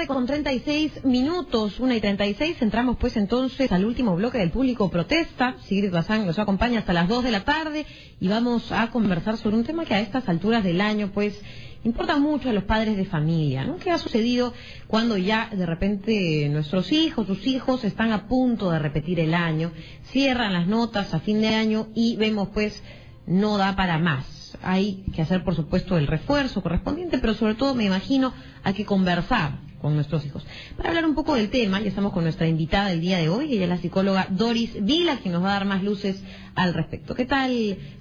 tarde con 36 minutos, 1:36, entramos pues entonces al último bloque del Público Protesta. Sigrid Bazán nos acompaña hasta las 2 de la tarde y vamos a conversar sobre un tema que a estas alturas del año pues importa mucho a los padres de familia, ¿no? ¿Qué ha sucedido cuando ya de repente nuestros hijos, sus hijos están a punto de repetir el año, cierran las notas a fin de año y vemos pues no da para más? Hay que hacer, por supuesto, el refuerzo correspondiente, pero sobre todo, me imagino, hay que conversar con nuestros hijos. Para hablar un poco del tema, ya estamos con nuestra invitada del día de hoy, ella es la psicóloga Doris Vila, quien nos va a dar más luces al respecto. ¿Qué tal,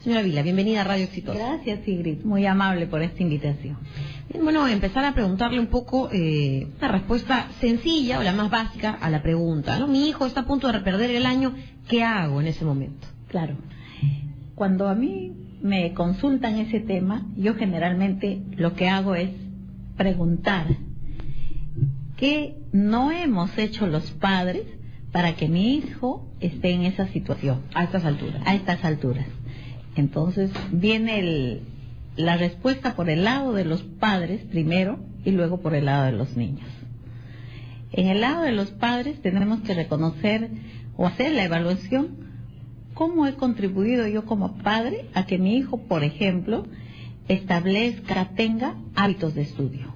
señora Vila? Bienvenida a Radio Exitosa. Gracias, Sigrid. Muy amable por esta invitación. Bien, bueno, empezar a preguntarle un poco una respuesta sencilla o la más básica a la pregunta, ¿no? Mi hijo está a punto de perder el año, ¿qué hago en ese momento? Claro. Cuando a mí me consultan ese tema, yo generalmente lo que hago es preguntar ¿qué no hemos hecho los padres para que mi hijo esté en esa situación? A estas alturas. A estas alturas. Entonces viene la respuesta por el lado de los padres primero y luego por el lado de los niños. En el lado de los padres tenemos que reconocer o hacer la evaluación. ¿Cómo he contribuido yo como padre a que mi hijo, por ejemplo, tenga hábitos de estudio?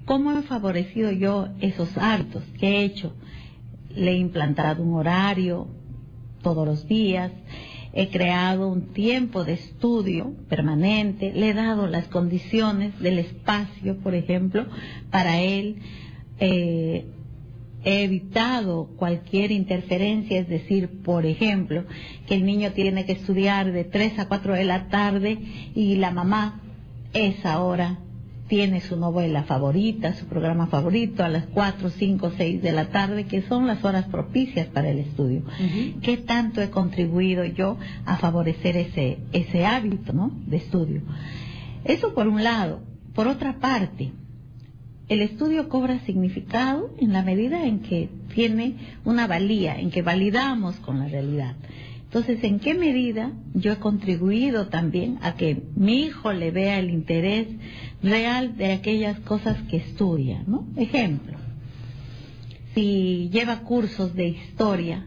¿Cómo he favorecido yo esos hábitos? ¿Qué he hecho? Le he implantado un horario todos los días, he creado un tiempo de estudio permanente, le he dado las condiciones del espacio, por ejemplo, para él. He evitado cualquier interferencia, es decir, por ejemplo, que el niño tiene que estudiar de 3 a 4 de la tarde y la mamá esa hora tiene su novela favorita, su programa favorito a las 4, 5, 6 de la tarde, que son las horas propicias para el estudio. ¿Qué tanto he contribuido yo a favorecer ese hábito, ¿no?, de estudio? Eso por un lado. Por otra parte, el estudio cobra significado en la medida en que tiene una valía, en que validamos con la realidad. Entonces, ¿en qué medida yo he contribuido también a que mi hijo le vea el interés real de aquellas cosas que estudia, ¿no? Ejemplo, si lleva cursos de historia,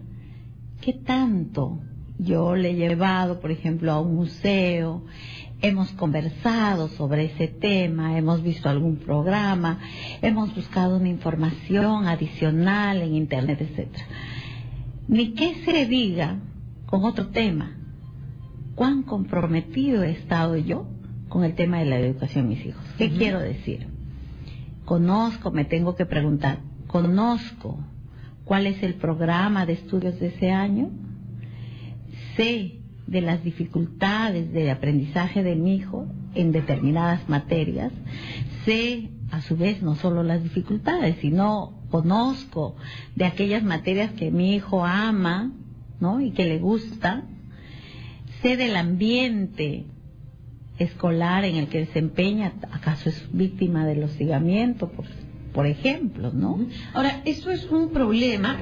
¿qué tanto yo le he llevado, por ejemplo, a un museo? Hemos conversado sobre ese tema, hemos visto algún programa, hemos buscado una información adicional en internet, etcétera. Ni que se diga con otro tema, cuán comprometido he estado yo con el tema de la educación de mis hijos. ¿Qué quiero decir? Me tengo que preguntar, ¿conozco cuál es el programa de estudios de ese año? Sé de las dificultades de aprendizaje de mi hijo en determinadas materias. Sé, a su vez, no solo las dificultades, sino conozco de aquellas materias que mi hijo ama, ¿no?, y que le gusta. Sé del ambiente escolar en el que desempeña, ¿acaso es víctima del hostigamiento, por ejemplo, ¿no? Ahora, eso es un problema,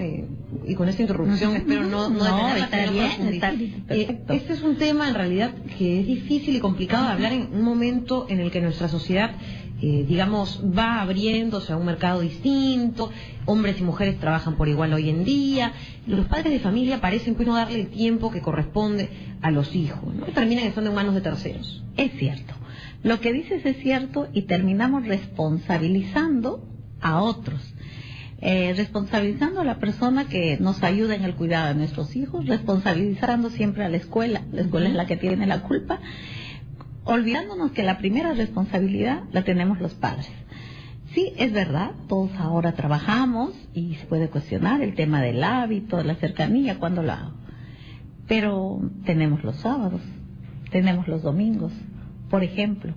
y con esta interrupción espero no está bien. Este es un tema en realidad que es difícil y complicado de hablar en un momento en el que nuestra sociedad, digamos, va abriéndose a un mercado distinto, hombres y mujeres trabajan por igual hoy en día, los padres de familia parecen pues no darle el tiempo que corresponde a los hijos, ¿no? Terminan estando en manos de terceros. Es cierto. Lo que dices es cierto y terminamos responsabilizando a otros, responsabilizando a la persona que nos ayuda en el cuidado de nuestros hijos, responsabilizando siempre a la escuela es la que tiene la culpa, olvidándonos que la primera responsabilidad la tenemos los padres. Sí, es verdad, todos ahora trabajamos y se puede cuestionar el tema del hábito, de la cercanía, cuando lo hago, pero tenemos los sábados, tenemos los domingos, por ejemplo.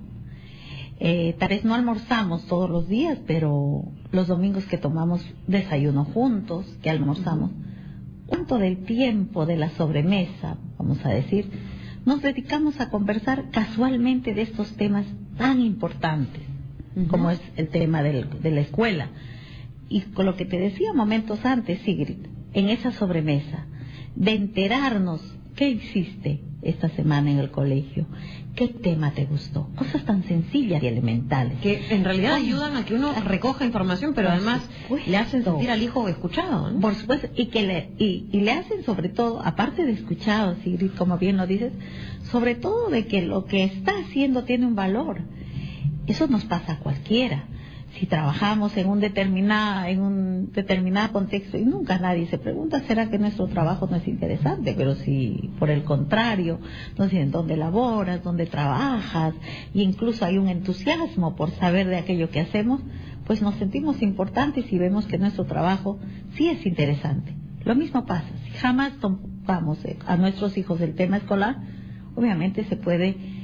Tal vez no almorzamos todos los días, pero los domingos que tomamos desayuno juntos, que almorzamos, ¿cuánto del tiempo de la sobremesa, vamos a decir, nos dedicamos a conversar casualmente de estos temas tan importantes, como es el tema de la escuela? Y con lo que te decía momentos antes, Sigrid, en esa sobremesa, de enterarnos qué hiciste, esta semana en el colegio? ¿Qué tema te gustó? Cosas tan sencillas y elementales. Que en realidad ayudan a que uno recoja información, pero además le hacen sentir al hijo escuchado, ¿no? Por supuesto, y le hacen sobre todo, aparte de escuchado, Sigrid, como bien lo dices, sobre todo de que lo que está haciendo tiene un valor. Eso nos pasa a cualquiera. Si trabajamos en un determinado contexto y nunca nadie se pregunta, ¿será que nuestro trabajo no es interesante? Pero si por el contrario nos dicen dónde laboras, dónde trabajas, y incluso hay un entusiasmo por saber de aquello que hacemos, pues nos sentimos importantes y vemos que nuestro trabajo sí es interesante. Lo mismo pasa, si jamás tocamos a nuestros hijos el tema escolar, obviamente se puede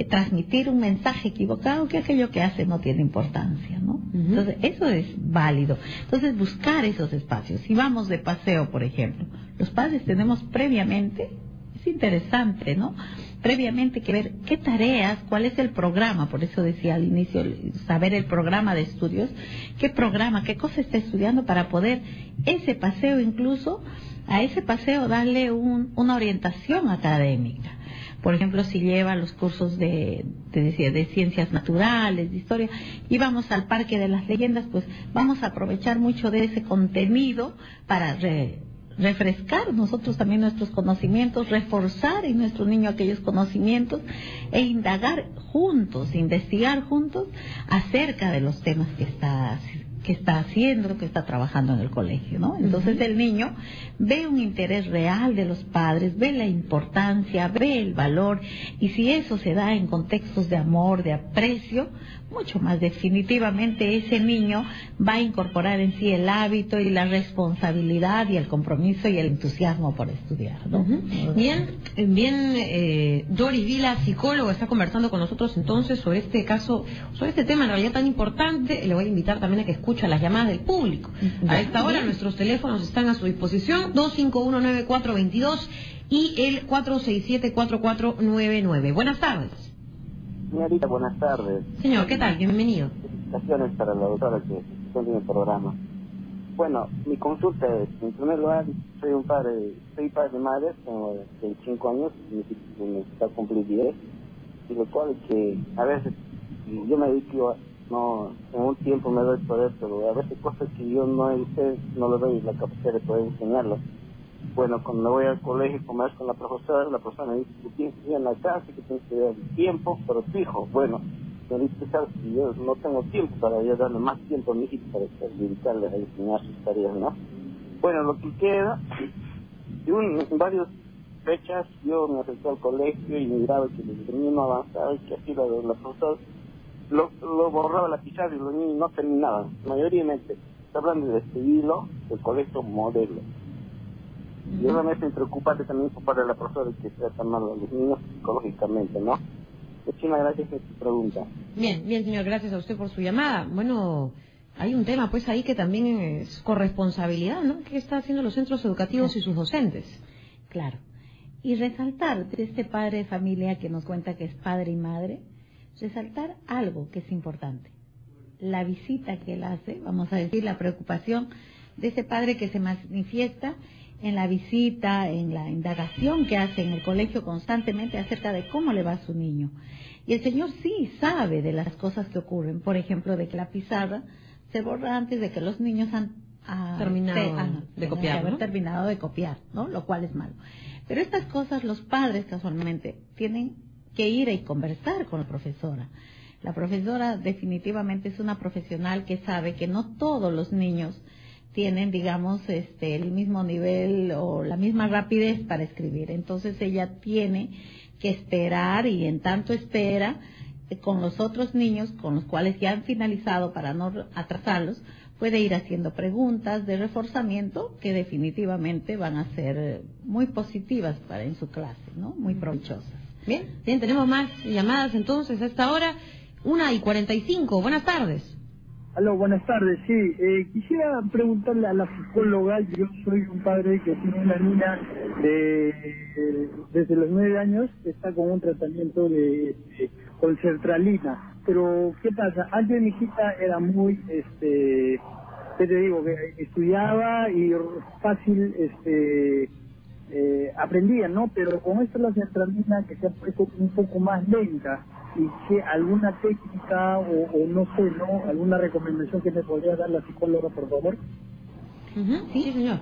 transmitir un mensaje equivocado que aquello que hace no tiene importancia, ¿no? Entonces, eso es válido. Entonces, buscar esos espacios. Si vamos de paseo, por ejemplo, los padres tenemos previamente, es interesante, ¿no? Previamente que ver qué tareas, cuál es el programa, por eso decía al inicio, saber el programa de estudios, qué programa, qué cosa está estudiando para poder ese paseo, incluso a ese paseo darle una orientación académica. Por ejemplo, si lleva los cursos de ciencias naturales, de historia, y vamos al Parque de las Leyendas, pues vamos a aprovechar mucho de ese contenido para refrescar nosotros también nuestros conocimientos, reforzar en nuestro niño aquellos conocimientos e indagar juntos, investigar juntos acerca de los temas que está haciendo, que está trabajando en el colegio, ¿no? Entonces el niño ve un interés real de los padres, ve la importancia, ve el valor, y si eso se da en contextos de amor, de aprecio, mucho más definitivamente ese niño va a incorporar en sí el hábito y la responsabilidad y el compromiso y el entusiasmo por estudiar, ¿no? Bien, Doris Vila, psicóloga, está conversando con nosotros entonces sobre este caso, sobre este tema en realidad tan importante. Le voy a invitar también a que escuche las llamadas del público. A esta hora nuestros teléfonos están a su disposición, 2519422 y el 467-4499. Buenas tardes. Señorita, buenas tardes. Señor, ¿qué tal? Bienvenido. Felicitaciones para la doctora que está en el programa. Bueno, mi consulta es, en primer lugar, soy padre de madre, tengo 25 años, me está a cumplir 10, y lo cual es que a veces yo me dedico, no, en un tiempo me doy poder, pero a veces cosas que yo no le doy la capacidad de poder enseñarlo. Bueno, cuando me voy al colegio, comer con la profesora me dice que tienes que ir a la casa, que tienes que dar tiempo, pero fijo. Bueno, me dice que yo no tengo tiempo para yo darle más tiempo a mi hijito para dedicarle a enseñar sus tareas, ¿no? Bueno, lo que queda, en varias fechas yo me acerqué al colegio y miraba que el niño no avanzaba y que así la profesora lo borraba la pizarra y los niños no terminaban. Mayoritariamente, está hablando de este hilo del colegio modelo. Y obviamente es preocupante también para la profesora que trata mal a los niños psicológicamente, ¿no? Muchísimas gracias por su pregunta. Bien, señor, gracias a usted por su llamada. Bueno, hay un tema pues ahí que también es corresponsabilidad, ¿no? ¿Qué están haciendo los centros educativos y sus docentes? Claro. Y resaltar de este padre de familia que nos cuenta que es padre y madre, resaltar algo que es importante. La visita que él hace, vamos a decir, la preocupación de ese padre que se manifiesta en la visita, en la indagación que hace en el colegio constantemente acerca de cómo le va a su niño. Y el señor sí sabe de las cosas que ocurren, por ejemplo, de que la pizarra se borra antes de que los niños han terminado de copiar, ¿no? Lo cual es malo. Pero estas cosas los padres casualmente tienen que ir y conversar con la profesora. La profesora definitivamente es una profesional que sabe que no todos los niños tienen, digamos, el mismo nivel o la misma rapidez para escribir. Entonces ella tiene que esperar, y en tanto espera, con los otros niños con los cuales ya han finalizado, para no atrasarlos, puede ir haciendo preguntas de reforzamiento que definitivamente van a ser muy positivas en su clase, ¿no? Muy provechosas. Bien, tenemos más llamadas entonces a esta hora, 1:45. Buenas tardes. Aló, buenas tardes, sí. Quisiera preguntarle a la psicóloga, yo soy un padre que tiene una niña desde los 9 años, que está con un tratamiento con sertralina. Pero, ¿qué pasa? Antes mi hijita era muy, ¿qué te digo? Que estudiaba y fácil, aprendían, ¿no? Pero con esto la sertralina que se ha puesto un poco más lenta, y que alguna técnica o no sé, ¿no? Alguna recomendación que me podría dar la psicóloga, por favor. Sí, señor.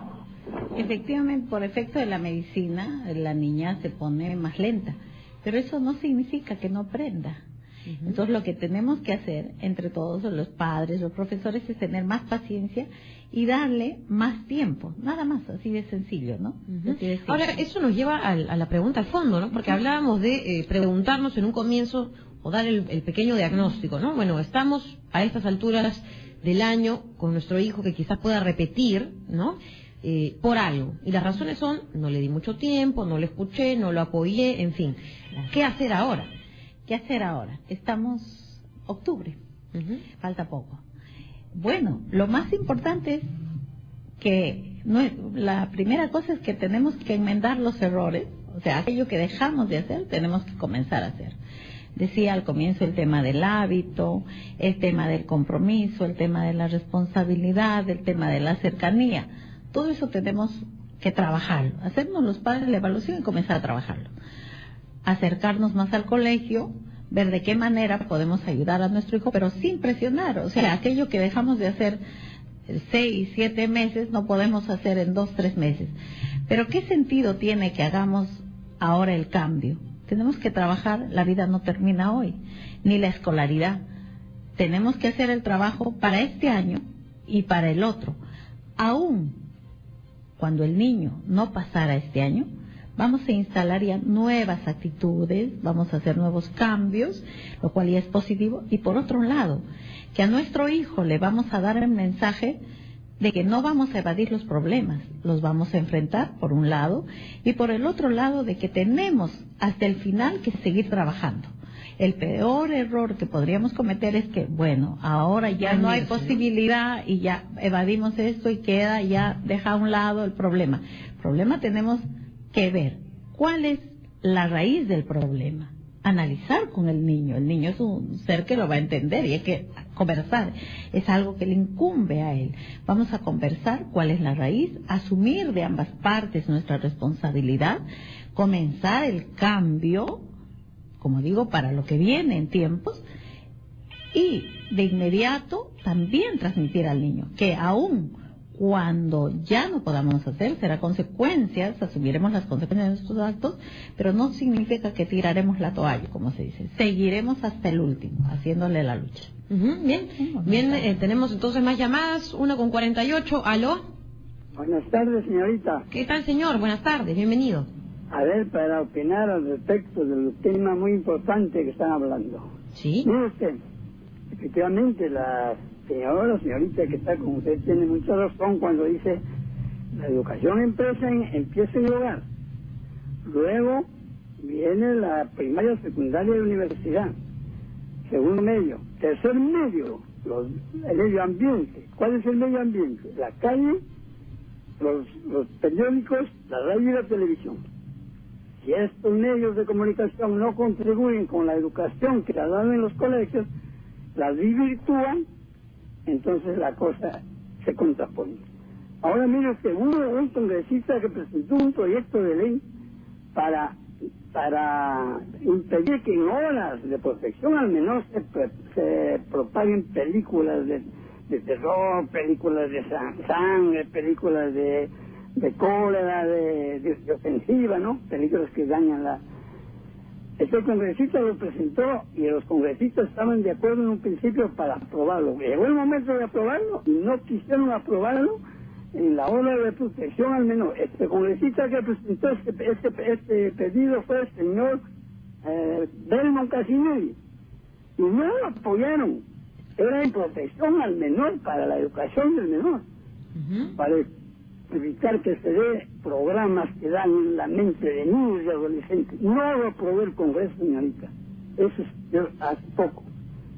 Efectivamente, por efecto de la medicina, la niña se pone más lenta, pero eso no significa que no aprenda. Entonces, lo que tenemos que hacer entre todos, los padres, los profesores, es tener más paciencia y darle más tiempo, nada más, así de sencillo, ¿no? Así de Ahora, eso nos lleva a la pregunta de fondo, ¿no? Porque hablábamos de preguntarnos en un comienzo o dar el pequeño diagnóstico, ¿no? Bueno, estamos a estas alturas del año con nuestro hijo que quizás pueda repetir, ¿no? Por algo. Y las razones son, no le di mucho tiempo, no le escuché, no lo apoyé, en fin. ¿Qué hacer ahora? ¿Qué hacer ahora? Estamos octubre, falta poco. Bueno, lo más importante es que la primera cosa es que tenemos que enmendar los errores, o sea, aquello que dejamos de hacer, tenemos que comenzar a hacer. Decía al comienzo el tema del hábito, el tema del compromiso, el tema de la responsabilidad, el tema de la cercanía. Todo eso tenemos que trabajarlo, hacernos los padres la evaluación y comenzar a trabajarlo. Acercarnos más al colegio, ver de qué manera podemos ayudar a nuestro hijo, pero sin presionar. O sea, aquello que dejamos de hacer 6, 7 meses, no podemos hacer en 2, 3 meses. Pero ¿qué sentido tiene que hagamos ahora el cambio? Tenemos que trabajar, la vida no termina hoy, ni la escolaridad. Tenemos que hacer el trabajo para este año y para el otro. Aún cuando el niño no pasara este año, vamos a instalar ya nuevas actitudes, vamos a hacer nuevos cambios, lo cual ya es positivo. Y por otro lado, que a nuestro hijo le vamos a dar el mensaje de que no vamos a evadir los problemas, los vamos a enfrentar por un lado, y por el otro lado de que tenemos hasta el final que seguir trabajando. El peor error que podríamos cometer es que, bueno, ahora ya no hay posibilidad y ya evadimos esto y queda, ya deja a un lado el problema. El problema tenemos que ver cuál es la raíz del problema, analizar con el niño. El niño es un ser que lo va a entender y hay que conversar, es algo que le incumbe a él. Vamos a conversar cuál es la raíz, asumir de ambas partes nuestra responsabilidad, comenzar el cambio, como digo, para lo que viene en tiempos, y de inmediato también transmitir al niño que aún cuando ya no podamos hacer, será consecuencias, asumiremos las consecuencias de nuestros actos, pero no significa que tiraremos la toalla, como se dice. Seguiremos hasta el último, haciéndole la lucha. Bien, tenemos entonces más llamadas, 1:48, ¿aló? Buenas tardes, señorita. ¿Qué tal, señor? Buenas tardes, bienvenido. A ver, para opinar al respecto del tema muy importante que están hablando. Sí. Mire usted, efectivamente la señorita que está con usted tiene mucha razón cuando dice la educación empieza en el hogar, luego viene la primaria, secundaria y universidad, segundo medio, tercer medio, el medio ambiente. ¿Cuál es el medio ambiente? La calle, los periódicos, la radio y la televisión. Si estos medios de comunicación no contribuyen con la educación que la dan en los colegios, la desvirtúan, entonces la cosa se contrapone. Ahora mire usted, un congresista que presentó un proyecto de ley para impedir que en horas de protección al menor se propaguen películas de terror, películas de sangre, películas de cólera, de ofensiva, ¿no? Películas que dañan la... Este congresista lo presentó y los congresistas estaban de acuerdo en un principio para aprobarlo. Llegó el momento de aprobarlo y no quisieron aprobarlo en la hora de protección al menor. Este congresista que presentó este pedido fue el señor Belmont Casinelli y no lo apoyaron. Era en protección al menor, para la educación del menor, para evitar que se dé programas que dan la mente de niños y adolescentes. No lo aprobó el Congreso, señorita. Eso es hace poco.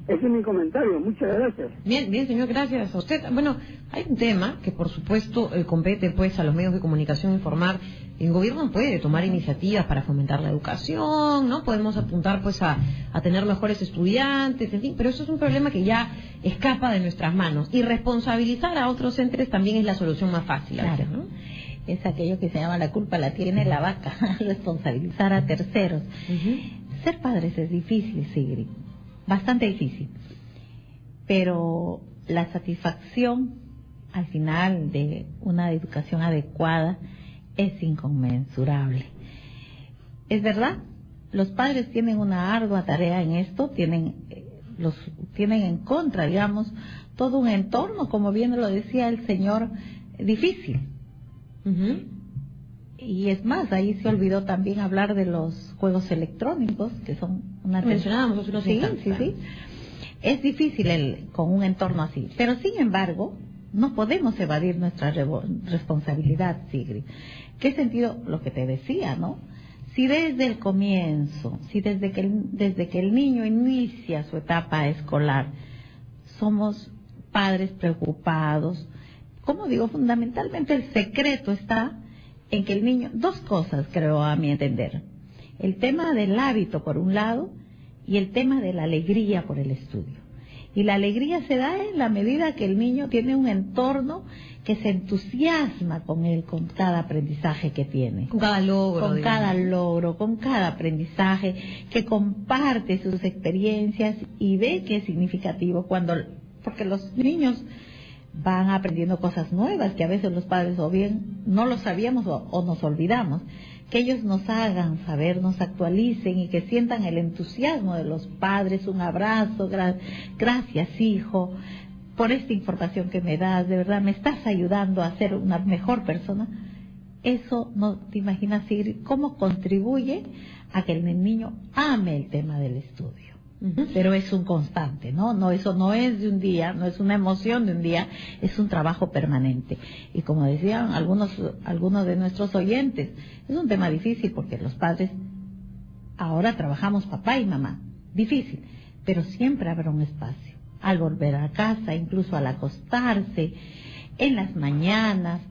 Ese es mi comentario. Muchas gracias. Bien, señor, gracias a usted. Bueno, hay un tema que, por supuesto, compete pues a los medios de comunicación informar. El gobierno puede tomar iniciativas para fomentar la educación, ¿no? Podemos apuntar pues a tener mejores estudiantes, en fin, pero eso es un problema que ya escapa de nuestras manos. Y responsabilizar a otros entes también es la solución más fácil. Claro, ¿no? es aquello que se llama la culpa la tiene la vaca, responsabilizar a terceros. Ser padres es difícil, Sigrid, bastante difícil, pero la satisfacción al final de una educación adecuada es inconmensurable. Es verdad, los padres tienen una ardua tarea en esto, tienen en contra, digamos, todo un entorno, como bien lo decía el señor, difícil. Y es más, ahí se olvidó también hablar de los juegos electrónicos, que son una... Mencionábamos unos instantes. Sí. Es difícil con un entorno así, pero sin embargo, no podemos evadir nuestra responsabilidad, Sigrid. ¿Qué sentido? Lo que te decía, ¿no? Si desde el comienzo, desde que el niño inicia su etapa escolar, somos padres preocupados, como digo, fundamentalmente el secreto está en que el niño, dos cosas creo a mi entender, el tema del hábito por un lado y el tema de la alegría por el estudio. Y la alegría se da en la medida que el niño tiene un entorno que se entusiasma con él, con cada aprendizaje que tiene. Con cada logro. Con cada aprendizaje, que comparte sus experiencias y ve que es significativo porque los niños van aprendiendo cosas nuevas que a veces los padres o bien no lo sabíamos o nos olvidamos. Que ellos nos hagan saber, nos actualicen y que sientan el entusiasmo de los padres, un abrazo, gracias hijo, por esta información que me das, de verdad me estás ayudando a ser una mejor persona. Eso no te imaginas, Sigrid, cómo contribuye a que el niño ame el tema del estudio. Pero es un constante, ¿no? Eso no es de un día, no es una emoción de un día, es un trabajo permanente. Y como decían algunos de nuestros oyentes, es un tema difícil porque los padres ahora trabajamos papá y mamá, difícil, pero siempre habrá un espacio. Al volver a casa, incluso al acostarse, en las mañanas,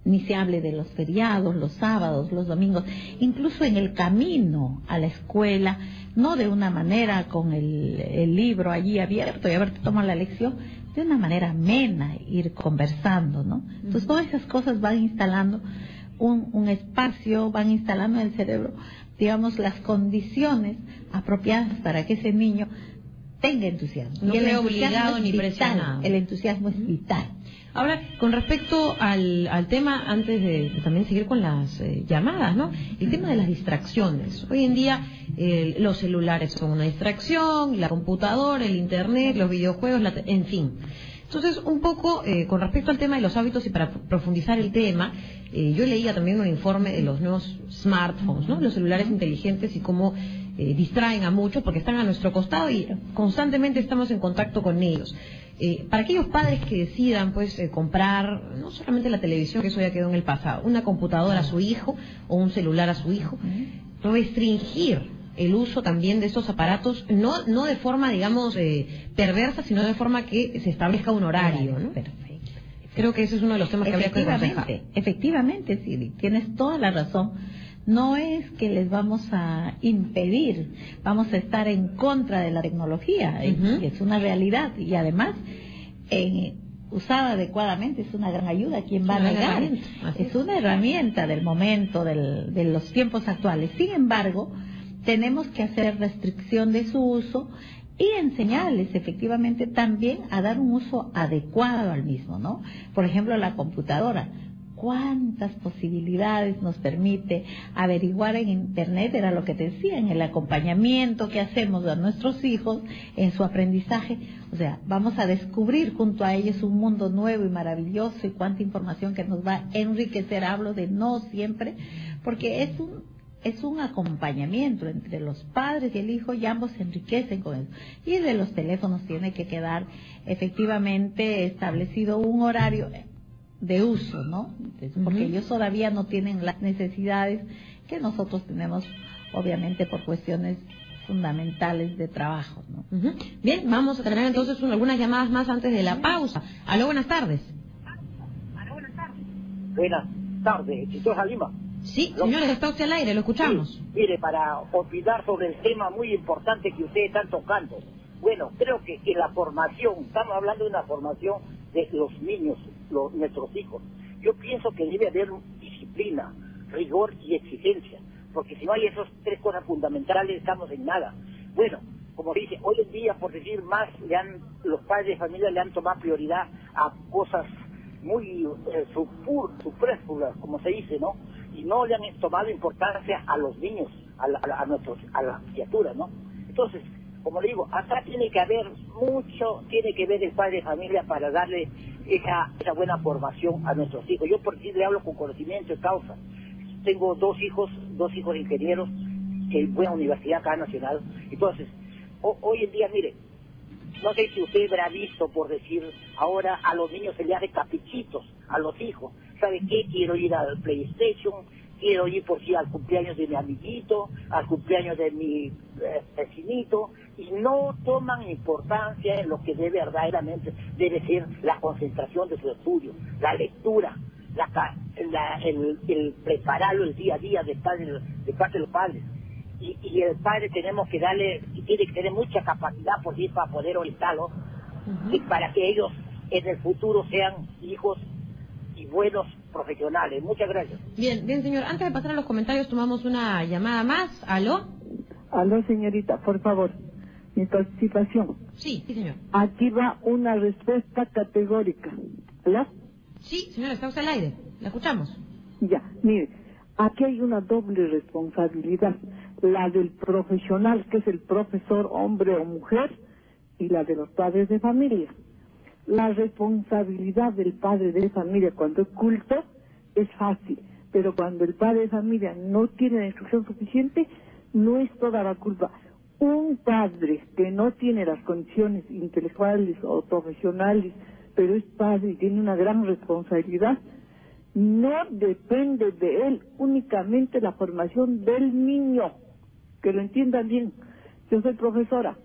ni se hable de los feriados, los sábados, los domingos, incluso en el camino a la escuela, no de una manera con el libro allí abierto y a ver, te toma la lección, de una manera amena, ir conversando, ¿no? Entonces todas esas cosas van instalando un espacio, van instalando en el cerebro, digamos, las condiciones apropiadas para que ese niño tenga entusiasmo. No sea obligado ni presionado. El entusiasmo es vital. Ahora, con respecto al tema, antes de también seguir con las llamadas, ¿no? El tema de las distracciones. Hoy en día los celulares son una distracción, la computadora, el internet, los videojuegos, en fin. Entonces, un poco con respecto al tema de los hábitos y para profundizar el tema, yo leía también un informe de los nuevos smartphones, ¿no? Los celulares inteligentes y cómo distraen a muchos porque están a nuestro costado y constantemente estamos en contacto con ellos. Para aquellos padres que decidan pues comprar no solamente la televisión, que eso ya quedó en el pasado, una computadora a su hijo o un celular a su hijo, restringir el uso también de estos aparatos, no de forma, digamos, perversa, sino de forma que se establezca un horario, ¿no? Perfecto. Creo que ese es uno de los temas que habría que aconsejar. Efectivamente, Siri, tienes toda la razón. No es que les vamos a impedir, vamos a estar en contra de la tecnología, es una realidad y además usada adecuadamente es una gran ayuda. ¿Quién va a negar? Es una herramienta del momento, de los tiempos actuales. Sin embargo, tenemos que hacer restricción de su uso y enseñarles efectivamente también a dar un uso adecuado al mismo, ¿no? Por ejemplo, la computadora. ¿Cuántas posibilidades nos permite averiguar en Internet? Era lo que te decía, en el acompañamiento que hacemos a nuestros hijos en su aprendizaje. O sea, vamos a descubrir junto a ellos un mundo nuevo y maravilloso y cuánta información que nos va a enriquecer. Hablo de no siempre, porque es un acompañamiento entre los padres y el hijo y ambos se enriquecen con eso. Y de los teléfonos tiene que quedar efectivamente establecido un horario de uso, ¿no? Porque ellos todavía no tienen las necesidades que nosotros tenemos, obviamente por cuestiones fundamentales de trabajo, ¿no? Bien, vamos a tener entonces algunas llamadas más antes de la pausa. Aló, buenas tardes. Buenas tardes, exitosa Lima. Sí, señores, está usted al aire, lo escuchamos. Sí, mire, para opinar sobre el tema muy importante que ustedes están tocando. Bueno, creo que en la formación, estamos hablando de una formación de los niños, nuestros hijos, Yo pienso que debe haber disciplina, rigor y exigencia, porque si no hay esas tres cosas fundamentales estamos en nada. Bueno, como dice, hoy en día, por decir más, los padres de familia le han tomado prioridad a cosas muy superfluas, como se dice, ¿no? Y no le han tomado importancia a los niños, a las criaturas, ¿no? Entonces, como le digo, acá tiene que haber tiene que ver el padre de familia para darle esa buena formación a nuestros hijos. Yo por sí le hablo con conocimiento de causa. Tengo dos hijos ingenieros en buena universidad acá nacional. Entonces, hoy en día, mire, no sé si usted habrá visto, por decir, ahora a los niños se les hace caprichitos a los hijos. ¿Sabe qué? Quiero ir al PlayStation, quiero ir por sí al cumpleaños de mi amiguito, al cumpleaños de mi vecinito, y no toman importancia en lo que verdaderamente debe ser la concentración de su estudio, la lectura, el prepararlo el día a día de parte de los padres. Y el padre tenemos que darle, y tiene que tener mucha capacidad por sí para poder orientarlo, y para que ellos en el futuro sean hijos y buenos profesionales. Muchas gracias. Bien, señor. Antes de pasar a los comentarios, tomamos una llamada más. ¿Aló? Aló, señorita, por favor, mi participación. Sí, señor. Aquí va una respuesta categórica. ¿Aló? Sí, señora, está usted al aire. La escuchamos. Ya, mire, aquí hay una doble responsabilidad. La del profesional, que es el profesor, hombre o mujer, y la de los padres de familia. La responsabilidad del padre de familia cuando es culto es fácil, pero cuando el padre de familia no tiene la instrucción suficiente, no es toda la culpa. Un padre que no tiene las condiciones intelectuales o profesionales, pero es padre y tiene una gran responsabilidad, no depende de él únicamente la formación del niño. Que lo entiendan bien. Yo soy profesora.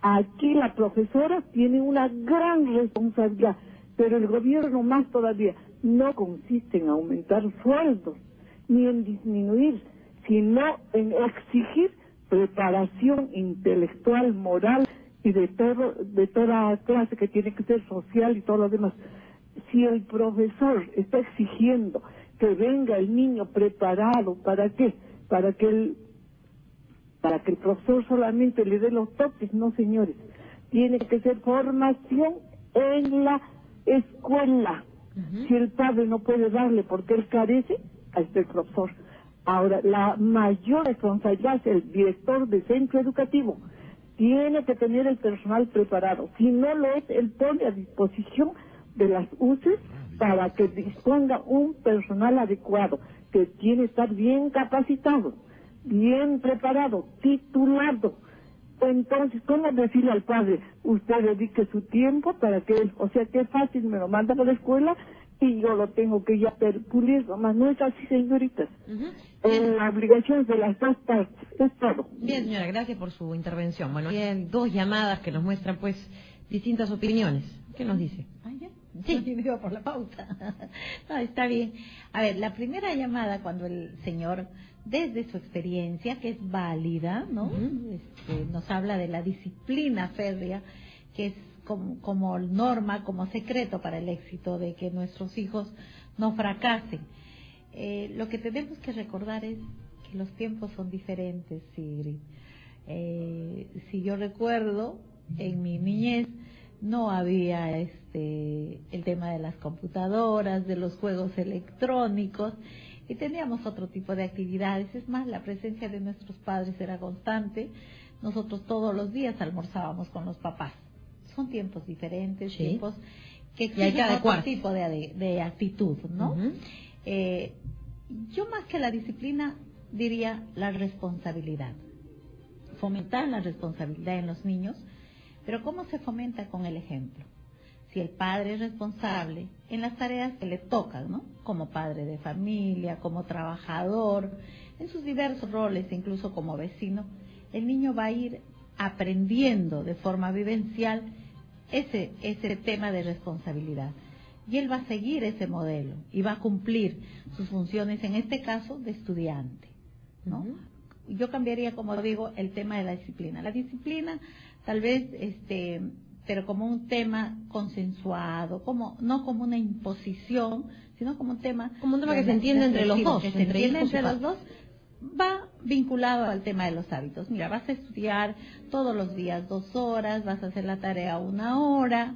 Aquí la profesora tiene una gran responsabilidad, pero el gobierno más todavía. No consiste en aumentar sueldos, ni en disminuir, sino en exigir preparación intelectual, moral y de toda clase, que tiene que ser social y todo lo demás. Si el profesor está exigiendo que venga el niño preparado, ¿para qué? Para que el profesor solamente le dé los toques, no, señores. Tiene que ser formación en la escuela. Si el padre no puede darle porque él carece, ahí está el profesor. Ahora, la mayor responsabilidad es el director de centro educativo. Tiene que tener el personal preparado. Si no lo es, él pone a disposición de las UCES para que disponga un personal adecuado, que tiene que estar bien capacitado, bien preparado, titulado. Entonces, ¿cómo decirle al padre? Usted dedique su tiempo para que él, o sea, qué fácil, me lo manda a la escuela y yo lo tengo que ya pulir, nomás no es así, señoritas. La obligación es de las dos partes, es todo. Bien, señora, gracias por su intervención. Bueno, hay dos llamadas que nos muestran, pues, distintas opiniones. ¿Qué nos dice? ¿Ya? Sí. Yo me iba por la pauta. No, está bien. A ver, la primera llamada, cuando el señor, desde su experiencia, que es válida, ¿no? Nos habla de la disciplina férrea, que es como norma, como secreto para el éxito de que nuestros hijos no fracasen. Lo que tenemos que recordar es que los tiempos son diferentes, Sigrid. Si yo recuerdo, en mi niñez no había el tema de las computadoras, de los juegos electrónicos, y teníamos otro tipo de actividades. Es más, la presencia de nuestros padres era constante. Nosotros todos los días almorzábamos con los papás. Son tiempos diferentes, sí, tiempos que exigen otro tipo de actitud, ¿no? Yo más que la disciplina diría la responsabilidad. Fomentar la responsabilidad en los niños, pero ¿cómo se fomenta? Con el ejemplo. Si el padre es responsable en las tareas que le tocan, ¿no? Como padre de familia, como trabajador, en sus diversos roles, incluso como vecino, el niño va a ir aprendiendo de forma vivencial ese tema de responsabilidad. Y él va a seguir ese modelo y va a cumplir sus funciones, en este caso, de estudiante, ¿no? Yo cambiaría, como digo, el tema de la disciplina. La disciplina, tal vez, pero como un tema consensuado, no como una imposición, sino como un tema que se entiende entre los dos, que se entiende entre los dos, va vinculado al tema de los hábitos. Mira, vas a estudiar todos los días 2 horas, vas a hacer la tarea 1 hora,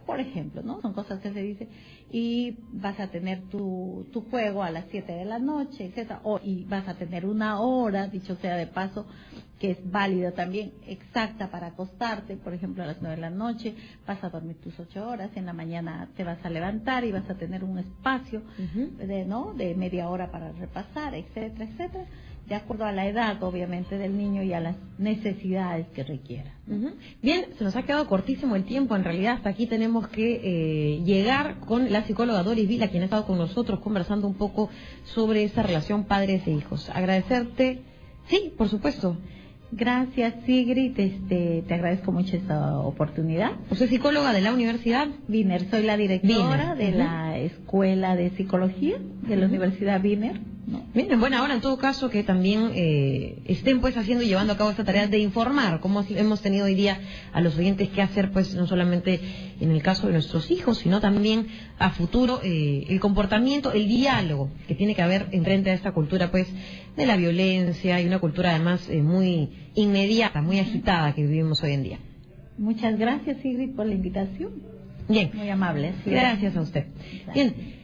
por ejemplo, ¿no? Son cosas que se dicen, y vas a tener tu juego a las 7 de la noche, etcétera, y vas a tener 1 hora, dicho sea de paso, que es válida también, exacta para acostarte, por ejemplo, a las 9 de la noche, vas a dormir tus 8 horas, en la mañana te vas a levantar y vas a tener un espacio de media hora para repasar, etcétera, etcétera, de acuerdo a la edad, obviamente, del niño y a las necesidades que requiera. Bien, se nos ha quedado cortísimo el tiempo, en realidad hasta aquí tenemos que llegar con la psicóloga Doris Vila, quien ha estado con nosotros conversando un poco sobre esa relación padres e hijos. Agradecerte, sí, por supuesto. Gracias, Sigrid, te agradezco mucho esta oportunidad. ¿Usted es psicóloga de la Universidad Wiener? Soy la directora de la Escuela de Psicología de la Universidad Wiener. Bien, bueno, ahora en todo caso que también estén pues haciendo y llevando a cabo esta tarea de informar, como hemos tenido hoy día a los oyentes que hacer, pues no solamente en el caso de nuestros hijos, sino también a futuro el comportamiento, el diálogo que tiene que haber en frente a esta cultura pues de la violencia y una cultura además muy inmediata, muy agitada que vivimos hoy en día. Muchas gracias, Sigrid, por la invitación. Bien. Muy amable. Gracias a usted. Bien.